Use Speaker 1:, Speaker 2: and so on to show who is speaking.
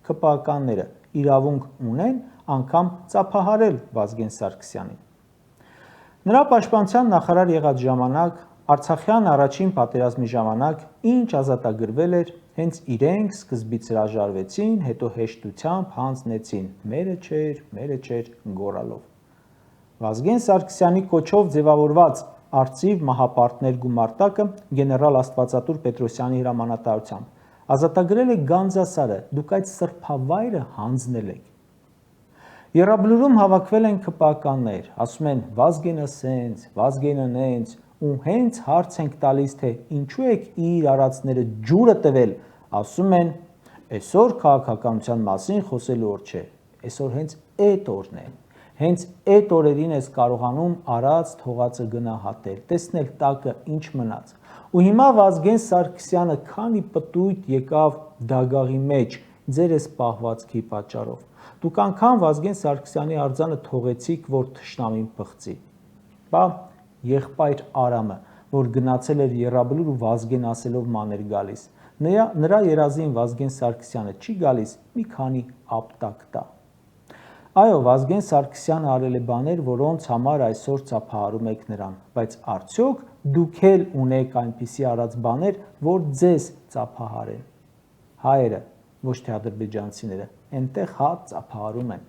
Speaker 1: ԿՊԱ-ականները իրավունք ունեն անգամ ծափահարել Վազգեն Սարգսյանին։ Նրա պաշտպանության նախարար եղած ժամանակ, Արցախյան առաջին պատերազմի ժամանակ, ինչ ազատագրվել էր, հենց իրենք սկզբից հրաժարվեցին, հետո հեշտությամբ հանձնեցին, մերը չէր գոռալով։ Վազգեն Սարգսյանի կոչով ձևավորված արծիվ մահապարտներ գումարտակը գեներալ Աստվածատուր Պետրոսյանի հրամանատարությամբ ազատագրել է Գանձասարը, դուք այդ սրբավայրը հանձնել եք։ Եռաբլուրում հավաքվել են ԿՊԱ-ականներ, ասում են Վազգենը սենց, Վազգենը նենց, ու հենց հարց ենք տալիս, թե ինչու եք իր արածները ջուրը տվել, ասում են այսօր քաղաքականության մասին խոսելու օր չէ, այսօր հենց էդ օրն է, հենց էդ օրերին ես կարողանում արած թողածը գնահատել, տեսնել տակը ինչ մնաց։ Ու հիմա Վազգեն Սարգսյանը քանի պտույտ եկավ դագաղի մեջ ձեր այս պահվածքի պատճառով։ Դուք անգամ Վազգեն Սարգսյանի արձանը թողեցիք, որ թշնամին պղծի։ Բա եղբայր Արամը, որ գնացել էր Եռաբլուր ու Վազգեն ասելով ման էր գալիս, նրա երազին Վազգեն Սարգսյանը չի գալիս մի քանի ապտակ տա։ Այո, Վազգեն Սարգսյանը արել է բաներ, որոնց համար այսօր ծափահարում եք նրան, բայց արդյոք դուք էլ ունեք այնպիսի արած բաներ, որ ձեզ ծափահարեն։ Հայերը, ոչ թե ադրբեջանցիները, այնտեղ հա ծափահարում են։